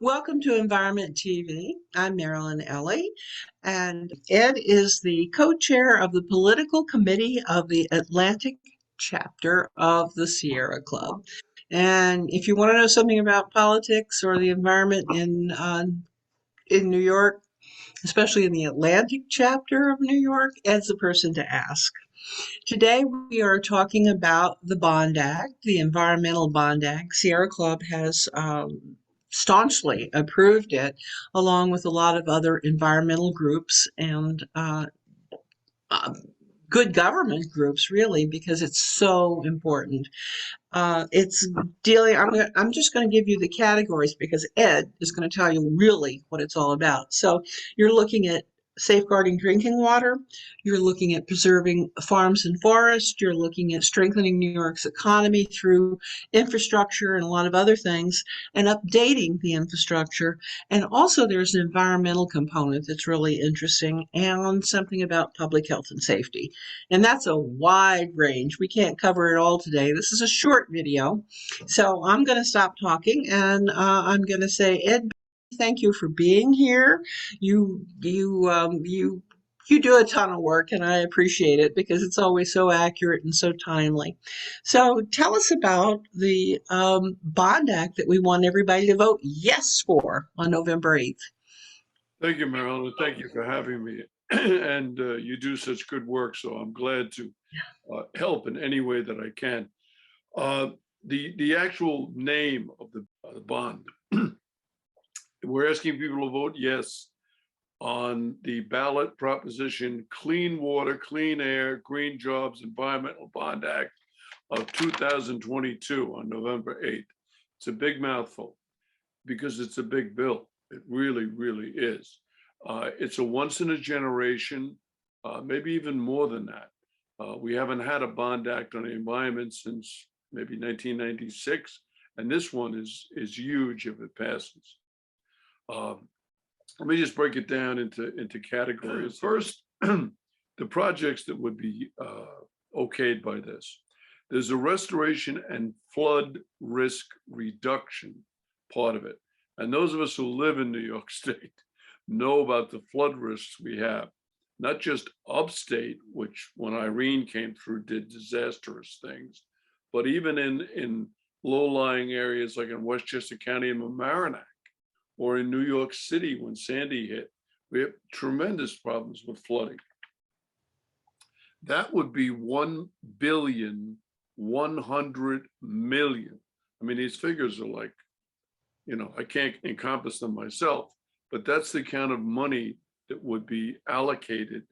Welcome to Environment TV. I'm Marilyn Ellie, and Ed is the co-chair of the political committee of the Atlantic chapter of the Sierra Club. And if you want to know something about politics or the environment in New York, especially in the Atlantic chapter of New York, Ed's the person to ask. Today we are talking about the Bond Act, the Environmental Bond Act. Sierra Club has staunchly approved it, along with a lot of other environmental groups and uh, good government groups, really, because it's so important. It's dealing. I'm just going to give you the categories because Ed is going to tell you really what it's all about. So you're looking at safeguarding drinking water. You're looking at preserving farms and forests. You're looking at strengthening New York's economy through infrastructure and a lot of other things, and updating the infrastructure. And also, there's an environmental component that's really interesting, and something about public health and safety. And that's a wide range. We can't cover it all today. This is a short video. So I'm going to stop talking and I'm going to say, Ed, thank you for being here. You do a ton of work, and I appreciate it because it's always so accurate and so timely. So tell us about the Bond Act that we want everybody to vote yes for on November 8th. Thank you, Marilyn. Thank you for having me. And you do such good work, so I'm glad to help in any way that I can. The actual name of the bond, we're asking people to vote yes on the ballot proposition Clean Water, Clean Air, Green Jobs, Environmental Bond Act of 2022 on November 8th. It's a big mouthful because it's a big bill. It really, really is. It's a once in a generation, maybe even more than that. We haven't had a bond act on the environment since maybe 1996, and this one is huge if it passes. Let me just break it down into categories. First, the projects that would be okayed by this. There's a restoration and flood risk reduction part of it. And those of us who live in New York State know about the flood risks we have, not just upstate, which when Irene came through did disastrous things, but even in low-lying areas like in Westchester County and Mamaroneck, or in New York City when Sandy hit, we have tremendous problems with flooding. That would be 1,100,000,000. I mean, these figures are like, I can't encompass them myself, but that's the kind of money that would be allocated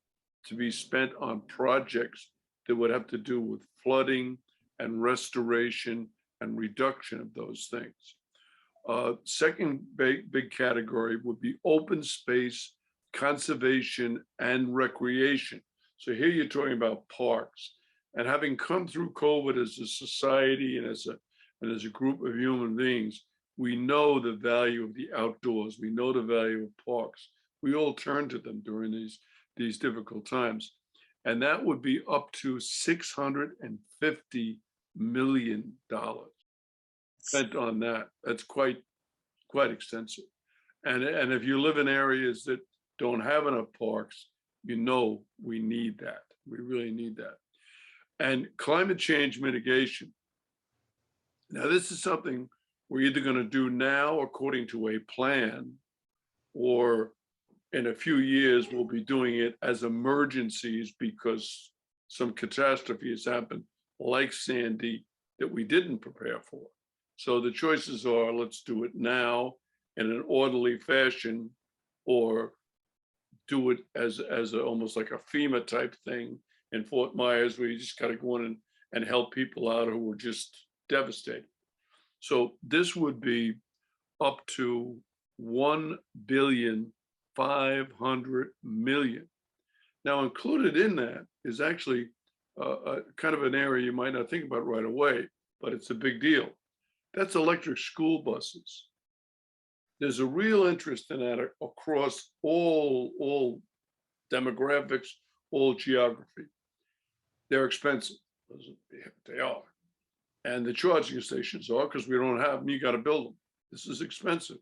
to be spent on projects that would have to do with flooding and restoration and reduction of those things. Second big category would be open space, conservation, and recreation. So here you're talking about parks. And having come through COVID as a society and as a group of human beings, we know the value of the outdoors. We know the value of parks. We all turn to them during these difficult times. And that would be up to $650 million spent on that. That's quite extensive. And if you live in areas that don't have enough parks, we need that. We really need that. And climate change mitigation. Now, this is something we're either going to do now according to a plan, or in a few years, we'll be doing it as emergencies because some catastrophe has happened, like Sandy, that we didn't prepare for. So the choices are, let's do it now in an orderly fashion, or do it as almost like a FEMA type thing in Fort Myers, where you just got to go in and help people out who were just devastated. So this would be up to $1,500,000,000. Now, included in that is actually kind of an area you might not think about right away, but it's a big deal. That's electric school buses. There's a real interest in that across all demographics, all geography. They're expensive. They are. And the charging stations are, because we don't have them, you got to build them. This is expensive.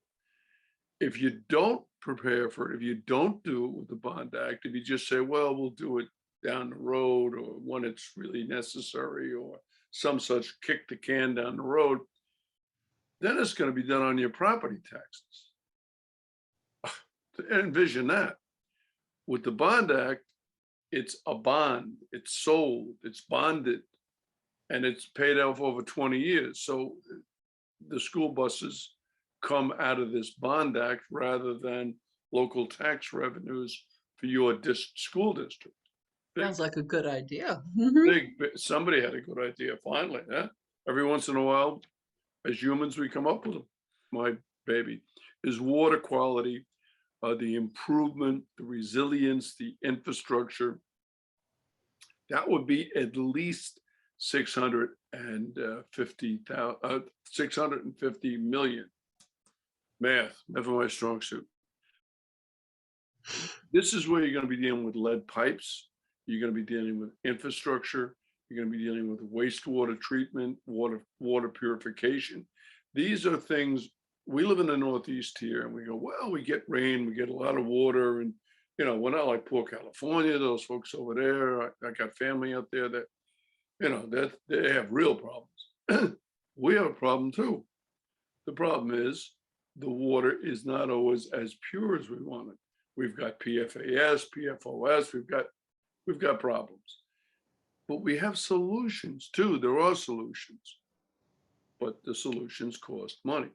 if you don't prepare for it, if you don't do it with the Bond Act, if you just say, well, we'll do it down the road or when it's really necessary or some such kick the can down the road, then it's going to be done on your property taxes. Envision that. With the Bond Act, it's a bond, it's sold, it's bonded, and it's paid off over 20 years. So the school buses come out of this Bond Act rather than local tax revenues for your school district. Sounds like a good idea. Somebody had a good idea finally. Huh? Every once in a while, as humans, we come up with them. My baby is water quality, the improvement, the resilience, the infrastructure. That would be at least 650 million. Math, never my strong suit. This is where you're going to be dealing with lead pipes. You're going to be dealing with infrastructure. You're going to be dealing with wastewater treatment, water purification. These are things, we live in the Northeast here and we go, well, we get rain, we get a lot of water. And, you know, we're not like poor California, those folks over there. I got family out there that, you know, that they have real problems. We have a problem too. The problem is the water is not always as pure as we want it. We've got PFAS, PFOS, we've got problems. But we have solutions too. There are solutions. But the solutions cost money.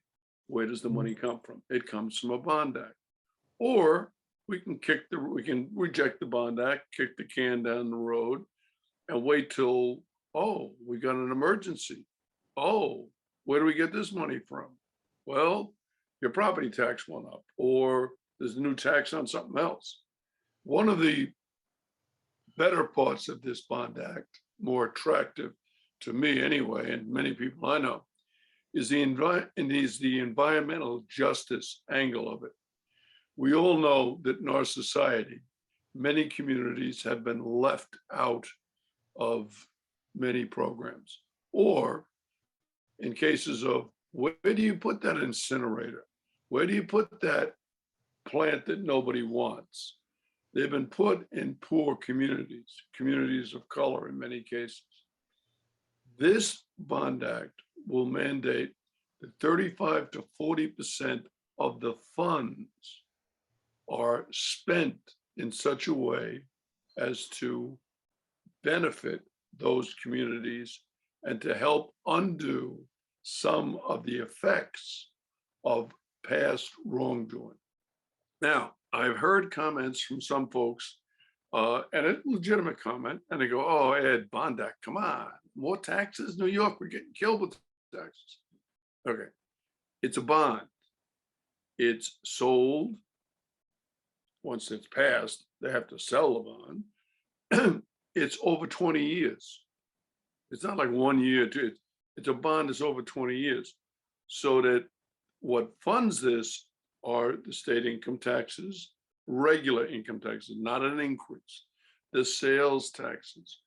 Where does the money come from? It comes from a Bond Act. Or we can reject the Bond Act, kick the can down the road, and wait till, oh, we got an emergency. Oh, where do we get this money from? Well, your property tax went up, or there's a new tax on something else. One of the better parts of this Bond Act, more attractive to me anyway, and many people I know, is the environmental justice angle of it. We all know that in our society, many communities have been left out of many programs. Or in cases of, where do you put that incinerator? Where do you put that plant that nobody wants? They've been put in poor communities, communities of color in many cases. This Bond Act will mandate that 35 to 40% of the funds are spent in such a way as to benefit those communities and to help undo some of the effects of past wrongdoing. Now, I've heard comments from some folks, and a legitimate comment, and they go, oh, Ed, Bond Act, come on, more taxes? New York, we're getting killed with taxes. Okay, it's a bond. It's sold. Once it's passed, they have to sell the bond. It's over 20 years. It's not like 1 year, it's a bond that's over 20 years. So that what funds this are the state income taxes, regular income taxes, not an increase, the sales taxes,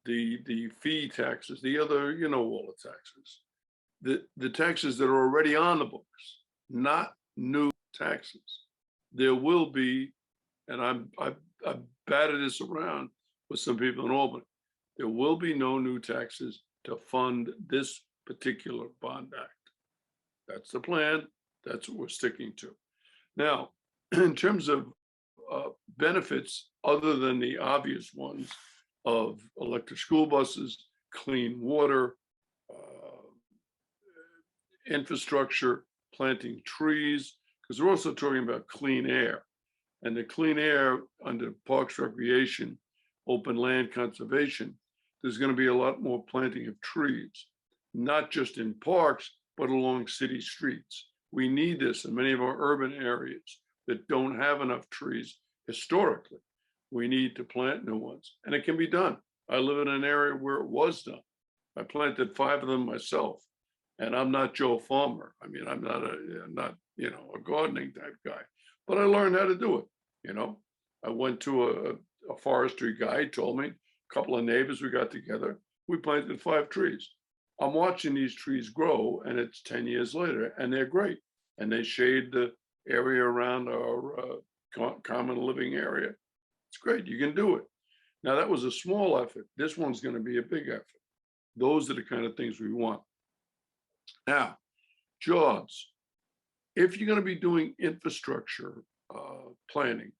the fee taxes, the other, you know, all the taxes, the taxes that are already on the books, not new taxes. There will be, and I've batted this around with some people in Albany, there will be no new taxes to fund this particular Bond Act. That's the plan. That's what we're sticking to. Now, in terms of benefits, other than the obvious ones of electric school buses, clean water, infrastructure, planting trees, because we're also talking about clean air. And the clean air under Parks Recreation, open land conservation, there's going to be a lot more planting of trees, not just in parks, but along city streets. We need this in many of our urban areas that don't have enough trees historically. We need to plant new ones, and it can be done. I live in an area where it was done. I planted 5 of them myself, and I'm not Joe Farmer. I mean, I'm not a gardening type guy, but I learned how to do it. You know, I went to a forestry guy, told me, a couple of neighbors, we got together, we planted 5 trees. I'm watching these trees grow, and it's 10 years later, and they're great. And they shade the area around our common living area. It's great. You can do it. Now, that was a small effort. This one's going to be a big effort. Those are the kind of things we want. Now, jobs. If you're going to be doing infrastructure planning,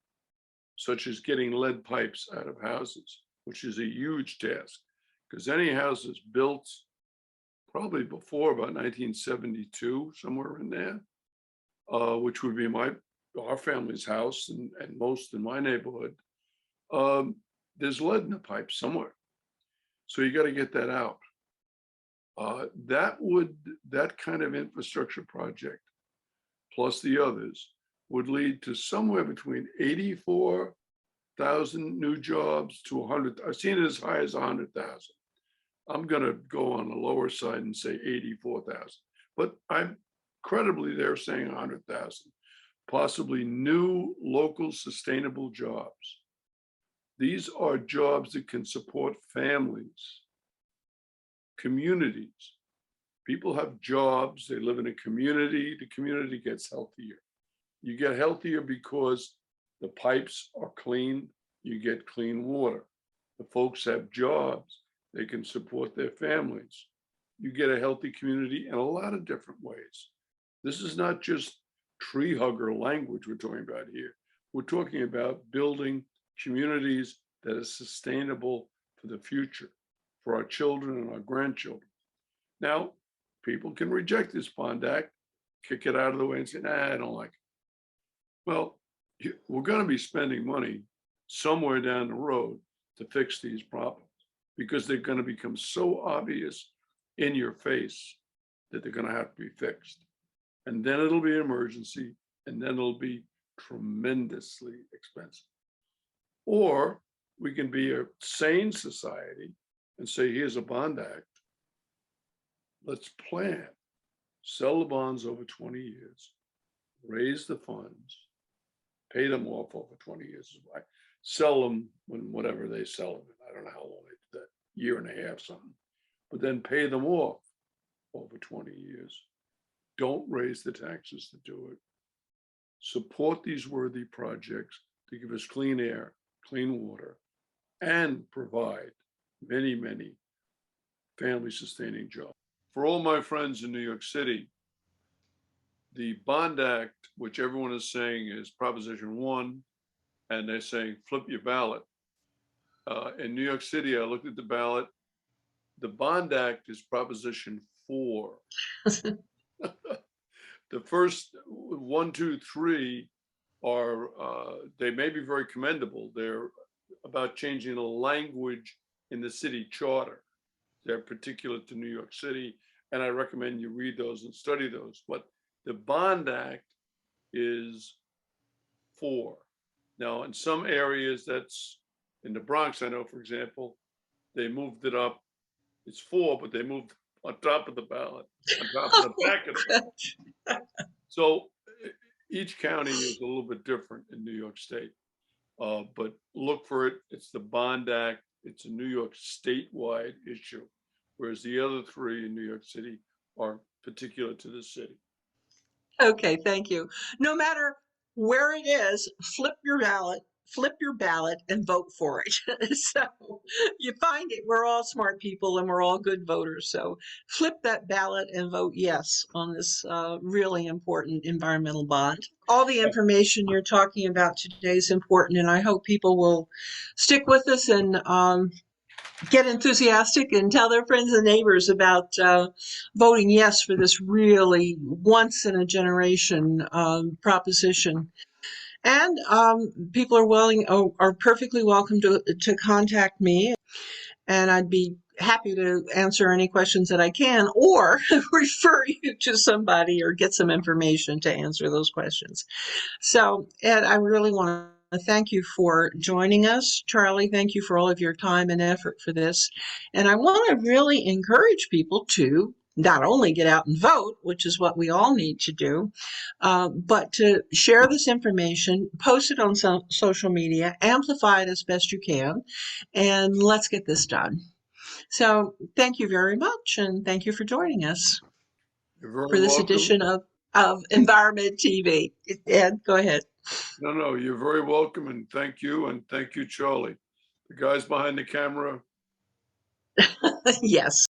such as getting lead pipes out of houses, which is a huge task, because any house that's built probably before about 1972, somewhere in there, which would be our family's house and most in my neighborhood, there's lead in the pipe somewhere. So you got to get that out. That kind of infrastructure project, plus the others, would lead to somewhere between 84,000 new jobs to 100. I've seen it as high as 100,000. I'm going to go on the lower side and say 84,000, but I'm credibly they're saying 100,000, possibly new local sustainable jobs. These are jobs that can support families, communities. People have jobs, they live in a community, the community gets healthier. You get healthier because the pipes are clean, you get clean water. The folks have jobs, they can support their families. You get a healthy community in a lot of different ways. This is not just tree hugger language we're talking about here. We're talking about building communities that are sustainable for the future, for our children and our grandchildren. Now, people can reject this Bond Act, kick it out of the way and say, nah, I don't like it. Well, we're going to be spending money somewhere down the road to fix these problems because they're going to become so obvious in your face that they're going to have to be fixed. And then it'll be an emergency, and then it'll be tremendously expensive. Or we can be a sane society and say, here's a bond act. Let's plan, sell the bonds over 20 years, raise the funds, pay them off over 20 years. Sell them when whatever they sell them. I don't know how long they did that, year and a half, something. But then pay them off over 20 years. Don't raise the taxes to do it. Support these worthy projects to give us clean air, clean water, and provide many, many family-sustaining jobs. For all my friends in New York City, the Bond Act, which everyone is saying is Proposition 1, and they're saying flip your ballot. In New York City, I looked at the ballot. The Bond Act is Proposition 4. The first 1, 2, 3 are, they may be very commendable. They're about changing the language in the city charter. They're particular to New York City, and I recommend you read those and study those. But the Bond Act is 4. Now, in some areas, that's in the Bronx, I know, for example, they moved it up. It's 4, but they moved on top of the ballot, on top of the back of the ballot. So each county is a little bit different in New York State, but look for it. It's the Bond Act. It's a New York statewide issue, whereas the other 3 in New York City are particular to the city. Okay, thank you. No matter where it is, flip your ballot and vote for it. So you find it, we're all smart people and we're all good voters. So flip that ballot and vote yes on this really important environmental bond. All the information you're talking about today is important, and I hope people will stick with us and get enthusiastic and tell their friends and neighbors about voting yes for this really once in a generation proposition. And people are perfectly welcome to contact me, and I'd be happy to answer any questions that I can, or refer you to somebody or get some information to answer those questions. So, Ed, I really want to thank you for joining us. Charlie, thank you for all of your time and effort for this. And I want to really encourage people to not only get out and vote, which is what we all need to do, but to share this information, post it on social media, amplify it as best you can, and let's get this done. So thank you very much, and thank you for joining us You're very for this welcome. edition of of Environment TV. Ed, go ahead. No, you're very welcome, and thank you, Charlie. The guys behind the camera, Yes.